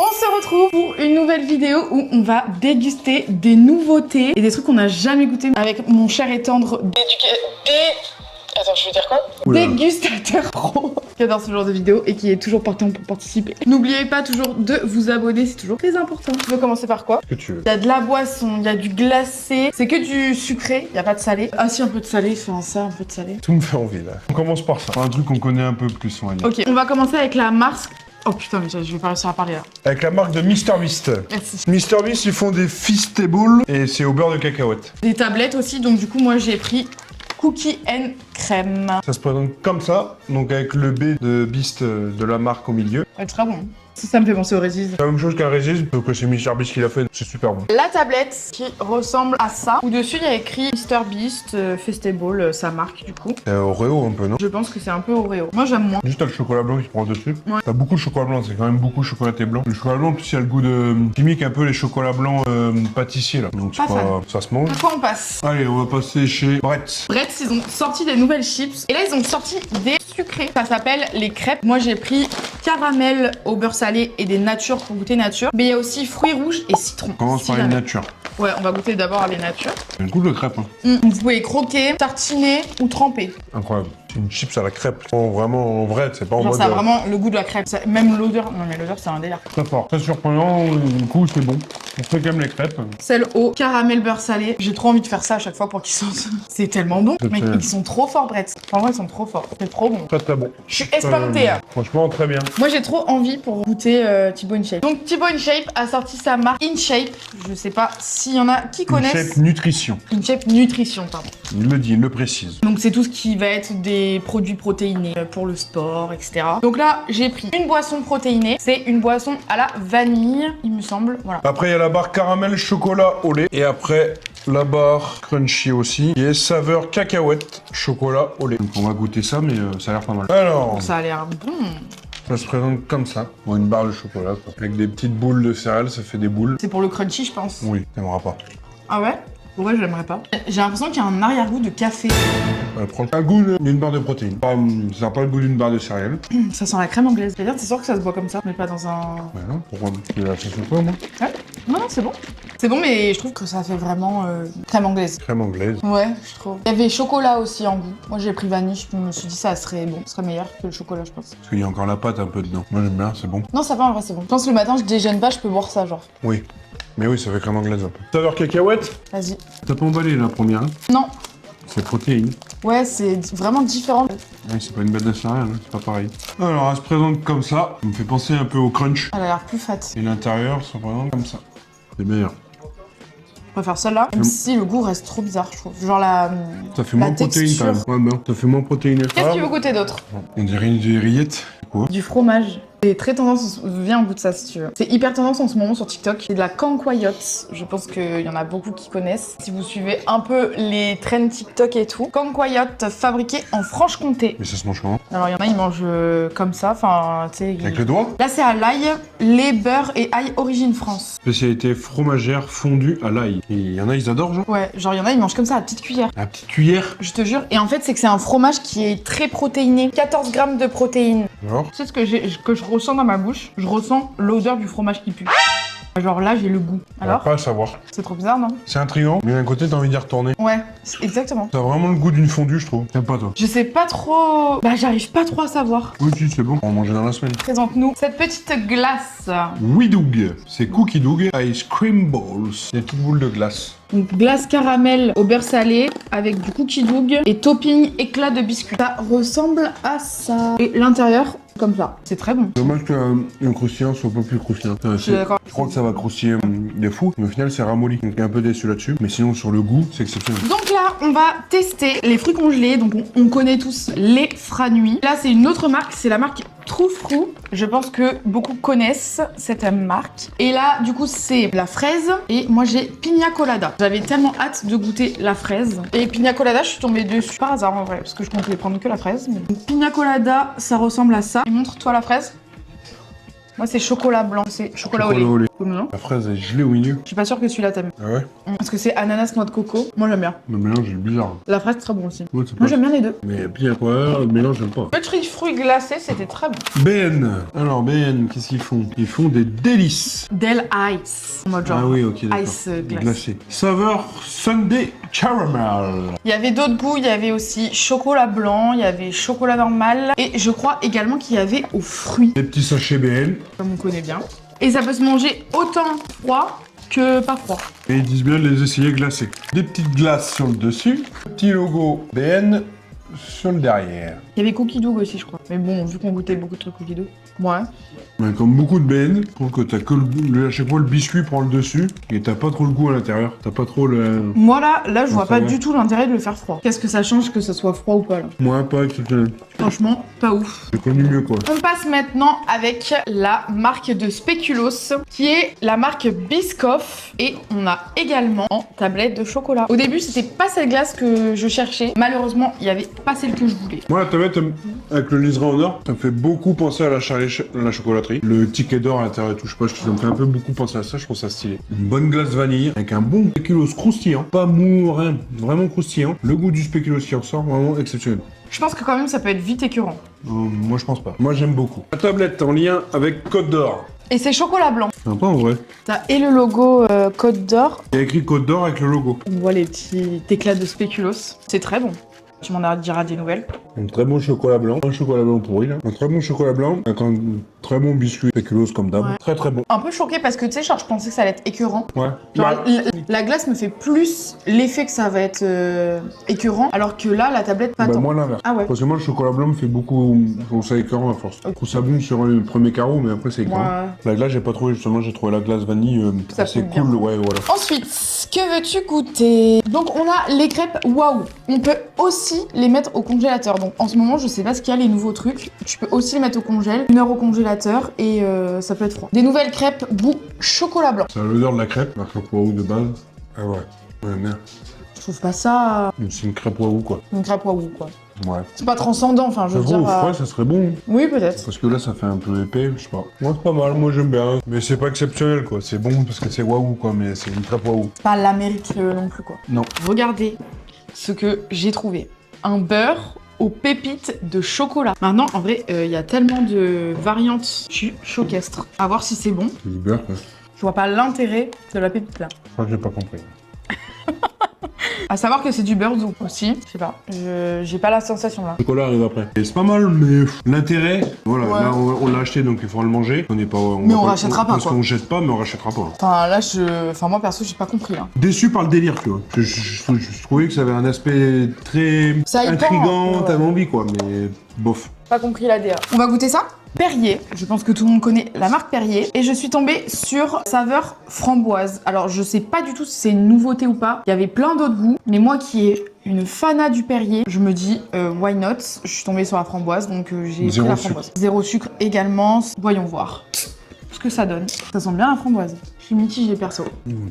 On se retrouve pour une nouvelle vidéo où on va déguster des nouveautés et des trucs qu'on n'a jamais goûté avec mon cher et tendre Attends, je veux dire quoi? Oula. Dégustateur pro qui adore ce genre de vidéo et qui est toujours partant pour participer. N'oubliez pas toujours de vous abonner, c'est toujours très important. Tu veux commencer par quoi? Ce que tu veux. Il y a de la boisson, il y a du glacé, c'est que du sucré, il n'y a pas de salé. Ah si, un peu de salé, enfin ça, un peu de salé. Tout me fait envie là. On commence par ça. Un truc qu'on connaît un peu plus, on va dire. Ok, on va commencer avec la marque. Oh putain, mais je vais pas réussir à parler là. Avec la marque de MrBeast. Merci. MrBeast, ils font des Feastables et c'est au beurre de cacahuète. Des tablettes aussi, donc du coup, moi j'ai pris cookie and crème. Ça se présente comme ça, donc avec le B de Beast de la marque au milieu. Elle est très bon. Ça me fait penser au Régis. C'est la même chose qu'un Régis, sauf que c'est MrBeast qui l'a fait, c'est super bon. La tablette qui ressemble à ça, où dessus il y a écrit MrBeast Feastable, sa marque du coup. C'est Oreo un peu, non? Je pense que c'est un peu Oreo. Moi j'aime moins. Juste t'as le chocolat blanc qui se prend dessus. Ouais. T'as beaucoup de chocolat blanc, c'est quand même beaucoup de chocolaté blanc. Le chocolat blanc, en plus, il y a le goût de chimique un peu les chocolats blancs pâtissiers là. Donc c'est Pas fan. ça se mange. À quoi on passe? Allez, on va passer chez Brett. Brett, ils ont sorti des nouvelles chips. Et là, ils ont sorti des sucrés. Ça s'appelle les crêpes. Moi, j'ai pris caramel au beurre salé et des natures pour goûter nature. Mais il y a aussi fruits rouges et citron. On commence Si par les jamais. natures. Ouais, on va goûter d'abord les natures. C'est un goût de crêpe, hein. Vous pouvez croquer, tartiner ou tremper. Incroyable. C'est une chips à la crêpe. Oh, vraiment en vrai, c'est pas en Genre, mode. ça a vraiment le goût de la crêpe. Même l'odeur. Non, mais l'odeur, c'est un délire. Très fort. Très surprenant, du coup, c'est bon. On fait quand même les crêpes. Celle au caramel beurre salé. J'ai trop envie de faire ça à chaque fois pour qu'ils sortent. C'est tellement bon. Mec, ils sont trop forts, Brett. En vrai, ils sont trop forts. C'est trop bon. Très très bon. Je suis espantée. Franchement, très bien. Moi, j'ai trop envie pour goûter Thibaut InShape. Donc, Thibaut InShape a sorti sa marque InShape. Je sais pas s'il y en a qui connaissent. InShape Nutrition. InShape Nutrition, pardon. Il le dit, il le précise. Donc, c'est tout ce qui va être des produits protéinés pour le sport, etc. Donc là, j'ai pris une boisson protéinée. C'est une boisson à la vanille, il me semble. Voilà. Après, il y a la barre caramel chocolat au lait. Et après, la barre crunchy aussi. Et saveur cacahuète chocolat au lait. Donc, on va goûter ça, mais ça a l'air pas mal. Alors, Ça a l'air bon. ça se présente comme ça. Bon, une barre de chocolat, quoi. Avec des petites boules de céréales, ça fait des boules. C'est pour le crunchy, je pense. Oui, t'aimeras pas. Ah ouais? Ouais, je l'aimerais pas. J'ai l'impression qu'il y a un arrière-goût de café. Prends un goût d'une barre de protéines. Ça n'a pas le goût d'une barre de céréales. Ça sent la crème anglaise. C'est-à-dire, c'est sûr que ça se boit comme ça, mais pas dans un... Ouais, non, pourquoi? Tu l'as fait sur quoi, moi? Ouais. Non, c'est bon. C'est bon, mais je trouve que ça fait vraiment crème anglaise. Crème anglaise. Ouais, je trouve. Il y avait chocolat aussi en goût. Moi, j'ai pris vanille. Je me suis dit ça serait bon. Ça serait meilleur que le chocolat, je pense. Parce qu'il y a encore la pâte un peu dedans. Moi, j'aime bien, c'est bon. Non, ça va, en vrai, c'est bon. Je pense que le matin, je déjeune pas, je peux boire ça, genre. Oui. Mais oui, ça fait crème anglaise un peu. Saveur cacahuète? Vas-y. T'as pas emballé la première, hein? Non. C'est protéines. Ouais, c'est vraiment différent. Ouais, c'est pas une bête de céréales, hein, c'est pas pareil. Alors, elle se présente comme ça. Ça me fait penser un peu au crunch. Elle a l'air plus fat. Et l'intérieur se présente comme ça. C'est meilleur. On va faire celle-là. Même si le goût reste trop bizarre, je trouve. Genre la... Ça fait La moins protéines texture. quand même. Ouais, ben, ça fait moins protéiné. Qu'est-ce que tu veux goûter d'autre? On dirait des rillettes. Quoi? Du fromage. C'est très tendance, viens on goûte ça si tu veux. C'est hyper tendance en ce moment sur TikTok. C'est de la cancoyote. Je pense qu'il y en a beaucoup qui connaissent. Si vous suivez un peu les trends TikTok et tout. Cancoyote fabriquée en Franche-Comté. Mais ça se mange comment? Alors il y en a, ils mangent comme ça, enfin tu sais... Avec le doigt? Là c'est à l'ail, lait, beurre et ail origine France. Spécialité fromagère fondue à l'ail. Et il y en a, ils adorent, genre? Ouais, genre il y en a, ils mangent comme ça à la petite cuillère. La petite cuillère. Je te jure. Et en fait c'est que c'est un fromage qui est très protéiné. 14 grammes de protéines. Alors? Tu sais ce que je ressens dans ma bouche? Je ressens l'odeur du fromage qui pue. Genre là, j'ai le goût. On va Alors? pas le savoir. C'est trop bizarre, non? C'est intriguant, mais d'un côté, t'as envie d'y retourner. Ouais, exactement. Ça a vraiment le goût d'une fondue, je trouve. T'aimes pas, toi? Je sais pas trop... Bah, j'arrive pas trop à savoir. Oui, si, c'est bon. On va manger dans la semaine. Présente-nous cette petite glace. Doug. C'est Cookie Doug Ice Cream Balls. Des petites boules de glace. Donc, glace caramel au beurre salé avec du cookie dough et topping éclat de biscuit. Ça ressemble à ça. Et l'intérieur, comme ça. C'est très bon. Dommage que le croustillant soit un peu plus croustillant. Je suis d'accord. Je crois que ça va croustiller des fous, mais au final, c'est ramolli. Donc, il est un peu déçu là-dessus. Mais sinon, sur le goût, c'est exceptionnel. Donc là, on va tester les fruits congelés. Donc on connaît tous les Franui. Là, c'est une autre marque. C'est la marque Troufrou. Je pense que beaucoup connaissent cette marque. Et là, du coup, c'est la fraise. Et moi, j'ai Pina Colada. J'avais tellement hâte de goûter la fraise. Et Pina Colada, je suis tombée dessus par hasard en vrai. Parce que je comptais prendre que la fraise. Mais... Donc, Pina Colada, ça ressemble à ça. Et montre-toi la fraise. Moi, c'est chocolat blanc, c'est chocolat au lait. Non. La fraise est gelée au milieu. Je suis pas sûre que celui-là t'aimes. Ah ouais? Parce que c'est ananas noix de coco. Moi, j'aime bien. Le mélange est bizarre. La fraise, très bon aussi. Ouais, Moi, j'aime bien les deux. Mais bien quoi, le mélange, j'aime pas. Petit fruit glacé, c'était très bon. BN. Alors, BN, qu'est-ce qu'ils font? Ils font des délices. Del Ice. En mode genre. Ah oui, ok, d'accord. Ice glace. Glacé. Saveur Sunday Caramel. Il y avait d'autres goûts, il y avait aussi chocolat blanc, il y avait chocolat normal. Et je crois également qu'il y avait aux fruits, Des petits sachets BN. comme on connaît bien. Et ça peut se manger autant froid que pas froid. Et ils disent bien de les essayer glacés. Des petites glaces sur le dessus. Petit logo BN sur le derrière. Il y avait Cookie Dough aussi, je crois. Mais bon, vu qu'on goûtait beaucoup de trucs Cookie Dough. Ouais. Ouais, comme beaucoup de BN, je trouve que t'as que à chaque fois le biscuit prend le dessus et t'as pas trop le goût à l'intérieur. T'as pas trop le. Moi là, je vois ça pas va. du tout l'intérêt de le faire froid. Qu'est-ce que ça change que ça soit froid ou pas là? Moi, pas exceptionnel. Franchement, pas ouf. J'ai connu mieux quoi. On passe maintenant avec la marque de Speculoos, qui est la marque Biscoff. Et on a également en tablette de chocolat. Au début, c'était pas cette glace que je cherchais. Malheureusement, il y avait pas celle que je voulais. Moi, la tablette avec le liseré en or, ça me fait beaucoup penser à la chocolaterie. Le ticket d'or à l'intérieur et tout, je sais pas, ça me fait un peu beaucoup penser à ça, je trouve ça stylé. Une bonne glace vanille avec un bon spéculoos croustillant, pas mou, rien, vraiment croustillant. Le goût du spéculoos qui ressort, vraiment exceptionnel. Je pense que quand même, ça peut être vite écœurant. Moi, je pense pas. Moi, j'aime beaucoup. La tablette en lien avec Côte d'Or. Et c'est chocolat blanc. Sympa en vrai. T'as et le logo Côte d'Or. Il y a écrit Côte d'Or avec le logo. On voit les petits éclats de Speculoos. C'est très bon. Tu m'en diras des nouvelles. Un très bon chocolat blanc. Un chocolat blanc pourri là. Un très bon chocolat blanc avec un très bon biscuit spéculoos comme d'hab. Ouais. Très très bon. Un peu choquée parce que tu sais, genre, je pensais que ça allait être écœurant. Ouais. Genre, la glace me fait plus l'effet que ça va être écœurant, alors que là, la tablette, pas tant. Moi l'inverse. Ah ouais. Parce que moi le chocolat blanc me fait beaucoup. Je trouve ça écœurant à force. Je trouve ça bon sur le premier carreau, mais après c'est écœurant. Ouais. La glace, j'ai pas trouvé, justement, j'ai trouvé la glace vanille Ça assez coule bien. cool. Ouais, voilà. Ensuite, que veux-tu goûter? Donc, on a les crêpes Waouh. On peut aussi les mettre au congélateur. Donc, en ce moment, je sais pas ce qu'il y a, les nouveaux trucs. Tu peux aussi les mettre au congèle, 1 heure au congélateur et ça peut être froid. Des nouvelles crêpes goût chocolat blanc. Ça a l'odeur de la crêpe, la crêpe Waouh de base. Ah ouais. Ouais, merde. Je trouve pas ça C'est une crêpe Waouh quoi. une crêpe Waouh, quoi. Ouais. C'est pas transcendant, enfin, je veux J'avoue, dire. au froid, ça serait bon. Oui, peut-être. Parce que là, ça fait un peu épais, je sais pas. Moi, c'est pas mal, moi j'aime bien. Mais c'est pas exceptionnel quoi. C'est bon parce que c'est Waouh quoi, mais c'est une crêpe Waouh. Pas l'Amérique non plus, quoi. Non. Regardez ce que j'ai trouvé. Un beurre aux pépites de chocolat. Maintenant, en vrai, il y a tellement de variantes. Je suis choquestre. À voir si c'est bon. C'est du beurre quoi. Je vois pas l'intérêt de la pépite là. Je crois que j'ai pas compris. À savoir que c'est du beurre doux aussi. Je sais pas. J'ai pas la sensation là. Le chocolat arrive après. Et c'est pas mal, mais l'intérêt, voilà, Ouais. là on l'a acheté donc il faudra le manger. On n'est pas. Mais va on pas- rachètera pas, Parce quoi. qu'on jette pas, mais on rachètera pas. Enfin là, enfin moi perso, j'ai pas compris là. Déçu par le délire, tu vois. Je trouvais que ça avait un aspect très Ça y tend, intriguant, ouais. t'avais envie quoi, mais bof. Pas compris la DA. On va goûter ça. Perrier, je pense que tout le monde connaît la marque Perrier. Et je suis tombée sur saveur framboise. Alors je sais pas du tout si c'est une nouveauté ou pas. Il y avait plein d'autres goûts. Mais moi qui ai une fana du Perrier, je me dis why not. Je suis tombée sur la framboise, donc j'ai pris Zéro la sucre. framboise. Zéro sucre également. Voyons voir ce que ça donne. Ça sent bien la framboise. Je suis mitigée perso.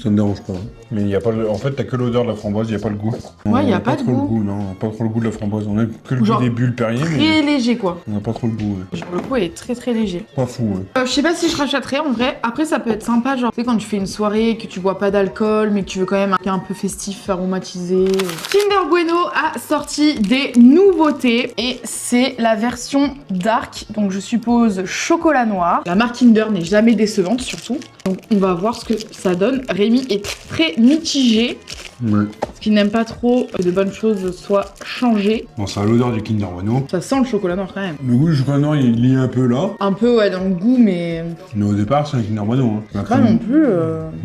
Ça me dérange pas. Mais il y a pas en fait, t'as que l'odeur de la framboise, il y a pas le goût. Ouais, y a On pas de trop le goût. goût. Non, pas trop le goût de la framboise. On a que le Genre, goût des bulles Perrier, mais Très léger quoi. on a pas trop le goût. Ouais. Genre, le coup est très très léger. Pas fou, ouais. Je sais pas si je rachèterais en vrai. Après, ça peut être sympa, genre, tu sais, quand tu fais une soirée, que tu bois pas d'alcool, mais que tu veux quand même un peu festif, aromatisé. Kinder Bueno a sorti des nouveautés et c'est la version dark, donc je suppose chocolat noir. La marque Kinder n'est jamais décevante, surtout. Donc, on va voir ce que ça donne. Rémi est très mitigé, Ouais. parce qu'il n'aime pas trop que de bonnes choses soient changées. Bon, ça a l'odeur du Kinder Bueno. Ça sent le chocolat noir quand même. Le goût du chocolat noir, il est lié un peu là. Un peu, ouais, dans le goût, mais Mais au départ, c'est un Kinder Bueno. Hein. La pas non plus.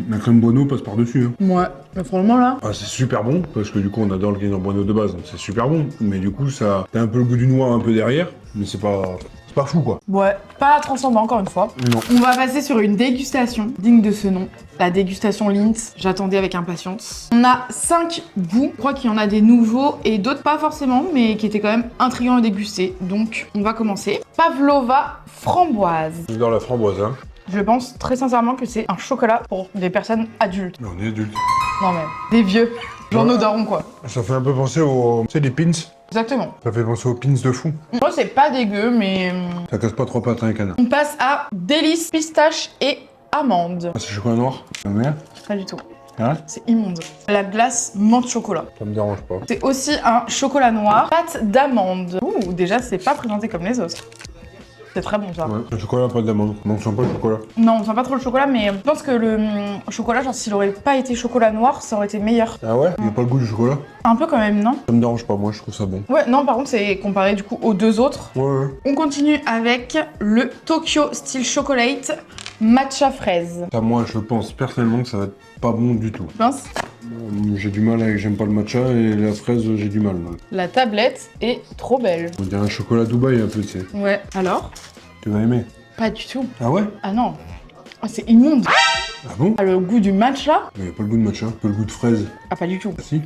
La crème Bueno passe par-dessus. Hein. Ouais, mais franchement là. Ah, c'est super bon, parce que du coup, on adore le Kinder Bueno de base. Donc c'est super bon. Mais du coup, ça t'as un peu le goût du noir un peu derrière. Mais c'est pas fou, quoi. Ouais, pas transcendant encore une fois. Non. On va passer sur une dégustation digne de ce nom. La dégustation Lindt, j'attendais avec impatience. On a 5 goûts. Je crois qu'il y en a des nouveaux et d'autres pas forcément, mais qui étaient quand même intriguants à déguster. Donc, on va commencer. Pavlova framboise. J'adore la framboise, hein. Je pense très sincèrement que c'est un chocolat pour des personnes adultes. Mais on est adulte. Non mais, des vieux. Genre Ouais. nos darons quoi. Ça fait un peu penser aux... Tu sais, les pins Exactement. Ça fait penser aux pins de fou. Moi, c'est pas dégueu, mais... Ça casse pas trop pattes à un canard. On passe à délices, pistache et amandes. Ah, c'est chocolat noir? Ça me Pas du tout. Hein? C'est immonde. La glace menthe chocolat. Ça me dérange pas. C'est aussi un chocolat noir, pâte d'amande. Ouh, déjà, c'est pas présenté comme les autres. C'est très bon, ça. Ouais, le chocolat, pas d'amande. Non, on sent pas le chocolat. Non, on sent pas trop le chocolat, mais je pense que le chocolat, genre, s'il aurait pas été chocolat noir, ça aurait été meilleur. Ah ouais? Il y a pas le goût du chocolat? Un peu quand même, non? Ça me dérange pas, moi, je trouve ça bon. Ouais, non, par contre, c'est comparé du coup aux deux autres. Ouais. On continue avec le Tokyo Style Chocolate matcha fraise. Ça, moi, je pense personnellement que ça va être pas bon du tout. Tu penses? J'ai du mal avec, j'aime pas le matcha et la fraise, j'ai du mal. La tablette est trop belle. On dirait un chocolat Dubaï un peu, tu sais. Ouais, alors? Tu vas aimer. Pas du tout. Ah ouais? Ah non. Ah, c'est immonde. Ah bon? Ah, le goût du matcha? Il y a pas le goût de matcha, pas le goût de fraise. Ah, pas du tout. Ah si?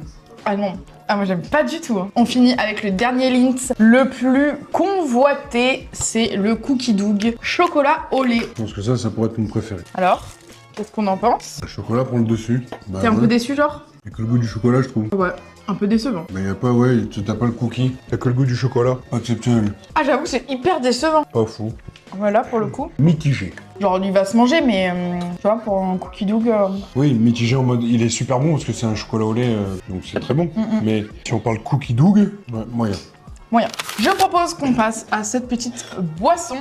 Ah non. Ah, moi j'aime pas du tout. Hein. On finit avec le dernier Lindt. Le plus convoité, c'est le Cookie Dough chocolat au lait. Je pense que ça pourrait être mon préféré. Alors, qu'est-ce qu'on en pense? Le chocolat prend le dessus. Bah, T'es un peu déçu, genre? Il y a que le goût du chocolat, je trouve. Ouais, un peu décevant. Mais y a pas, ouais, t'as pas le cookie. T'as que le goût du chocolat. Exceptionnel. Ah, j'avoue, c'est hyper décevant. Pas fou. Voilà, pour le coup. Mitigé. Genre, il va se manger, mais tu vois, pour un Cookie Dough... Oui, mitigé en mode, il est super bon parce que c'est un chocolat au lait, donc c'est très bon. Mais si on parle cookie dough, ouais, moyen. Moyen. Je propose qu'on passe à cette petite boisson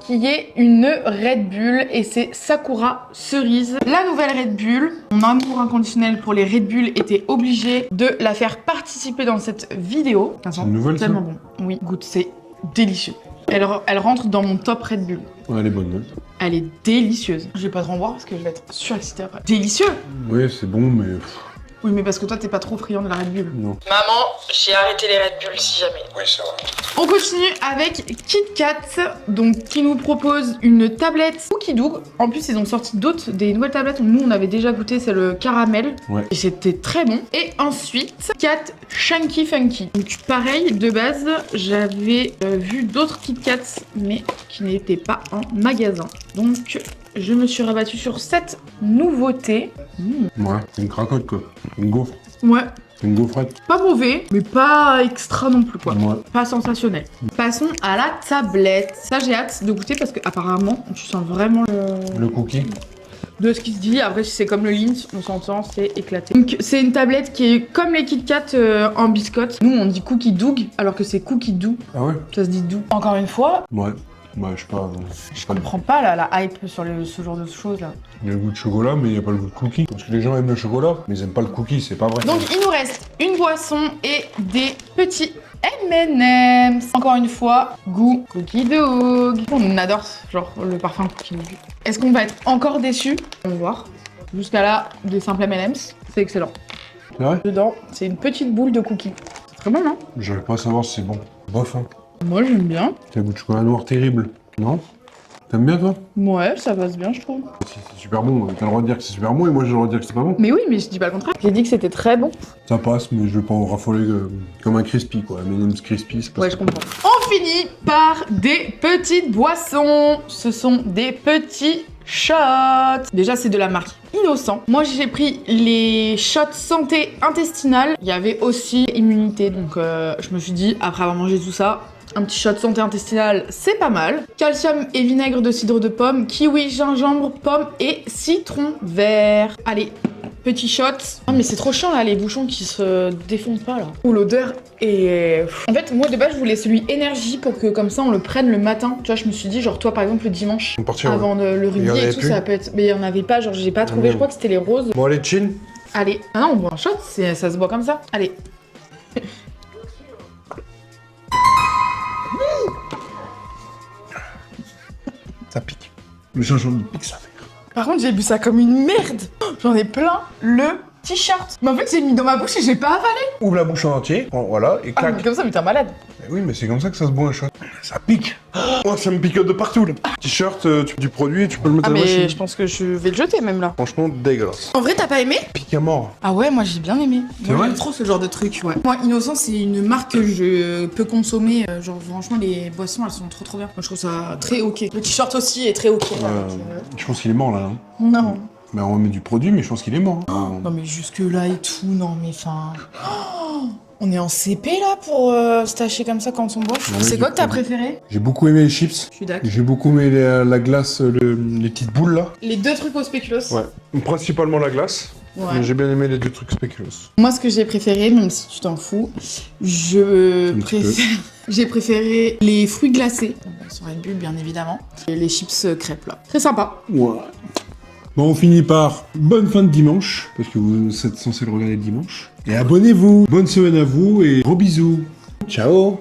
qui est une Red Bull et c'est Sakura Cerise. La nouvelle Red Bull, mon amour inconditionnel pour les Red Bull était obligé de la faire participer dans cette vidéo. C'est une nouvelle, ça? Tellement bon. Oui, goûte, c'est délicieux. Elle rentre dans mon top Red Bull. Ouais, elle est bonne, hein. Elle est délicieuse. Je vais pas trop en boire parce que je vais être surexcitée après. Délicieux! Ouais, c'est bon, mais... Oui, mais parce que toi, t'es pas trop friand de la Red Bull. Non. Maman, j'ai arrêté les Red Bull si jamais. Oui, c'est vrai. On continue avec Kit Kat, donc qui nous propose une tablette Cookie Dough. En plus, ils ont sorti des nouvelles tablettes. Nous, on avait déjà goûté, c'est le caramel. Ouais. Et c'était très bon. Et ensuite, Kat Chunky Funky. Donc pareil, de base, j'avais vu d'autres Kit Kats, mais qui n'étaient pas en magasin. Donc, je me suis rabattue sur cette nouveauté. Ouais, c'est une cracotte, quoi. Une gaufre. Ouais, Une gaufrette. pas mauvais, mais pas extra non plus, quoi. Ouais. Pas sensationnel. Passons à la tablette. Ça, j'ai hâte de goûter parce que apparemment, tu sens vraiment Le cookie. de ce qui se dit. Après, si c'est comme le Lindt, on s'entend, c'est éclaté. Donc, c'est une tablette qui est comme les Kit Kat en biscotte. Nous, on dit Cookie Dough, alors que c'est Cookie Dough. Ah ouais? Ça se dit doux. Encore une fois, Ouais. Ouais, je sais pas. je comprends pas la hype sur ce genre de choses là. Il y a le goût de chocolat, mais il n'y a pas le goût de cookie. Parce que les gens aiment le chocolat, mais ils aiment pas le cookie, c'est pas vrai. Donc, il nous reste une boisson et des petits M&M's. Encore une fois, goût Cookie Dough. On adore genre le parfum Cookie Dough. Est-ce qu'on va être encore déçus? On va voir. Jusqu'à là, des simples M&M's, c'est excellent. C'est vrai? Dedans, c'est une petite boule de cookies. C'est très bon, non? J'arrive pas à savoir si c'est bon. Bof, hein. Moi, j'aime bien. C'est un goût de chocolat noir terrible. Non? T'aimes bien, toi? Ouais, ça passe bien, je trouve. Si c'est super bon, t'as le droit de dire que c'est super bon et moi j'ai le droit de dire que c'est pas bon. Mais oui, mais je dis pas le contraire. J'ai dit que c'était très bon. Ça passe, mais je vais pas en raffoler comme un crispy, quoi. M&M's crispy, c'est pas Ouais, ça. je comprends. On finit par des petites boissons. Ce sont des petits shots. Déjà, c'est de la marque Innocent. Moi, j'ai pris les shots santé intestinale. Il y avait aussi immunité, donc je me suis dit, après avoir mangé tout ça, un petit shot santé intestinale, c'est pas mal. Calcium et vinaigre de cidre de pomme, kiwi, gingembre, pomme et citron vert. Allez, petit shot. Oh, mais c'est trop chiant là, les bouchons qui se défondent pas là. Ouh, l'odeur est... En fait, moi de base, je voulais celui énergie pour que comme ça on le prenne le matin. Tu vois, je me suis dit, genre toi par exemple le dimanche, On partira, avant le Il y en rugby et avait tout, plus ça peut être. Mais il y en avait pas, genre j'ai pas trouvé, je crois que c'était les roses. Bon, allez, chill. Allez. Ah non, on boit un shot, ça se boit comme ça. Allez. Ça pique. Le gingembre pique sa mère. Par contre, j'ai bu ça comme une merde. J'en ai plein le t-shirt. Mais en fait, j'ai mis dans ma bouche et j'ai pas avalé. Ouvre la bouche en entier, voilà, et Ah, clac. mais comme ça, mais t'es un malade. Oui, mais c'est comme ça que ça se boit un shot. Ça pique. Moi, ça me picote de partout, là. T-shirt, du produit, tu peux le mettre Ah, à la mais machine. je pense que je vais le jeter même là. Franchement, dégueulasse. En vrai, t'as pas aimé? Pique à mort. Ah ouais, moi j'ai bien aimé. C'est Moi, vrai j'aime trop ce genre de truc, ouais. Moi, Innocent, c'est une marque que je peux consommer. Genre, franchement, les boissons, elles sont trop bien. Moi, je trouve ça très ok. Le t-shirt aussi est très ok. Je pense qu'il est mort, là. Hein. Non. Mais on met du produit, mais je pense qu'il est mort. Hein. Non, mais jusque-là et tout, non, mais enfin. Oh, On est en CP là pour se tâcher comme ça quand on boit. Ouais, C'est quoi que t'as j'ai- préféré? J'ai beaucoup aimé les chips. Je suis d'accord. J'ai beaucoup aimé la glace, les petites boules là. Les 2 trucs au spéculoos. Ouais. Principalement la glace. Ouais. Mais j'ai bien aimé les 2 trucs spéculoos. Moi, ce que j'ai préféré, même si tu t'en fous, Un petit préfère. J'ai préféré les fruits glacés, sur Red Bull bien évidemment, et les chips crêpes là. Très sympa. Ouais. Bon, on finit par bonne fin de dimanche, parce que vous êtes censé le regarder le dimanche. Et abonnez-vous. Bonne semaine à vous et gros bisous. Ciao.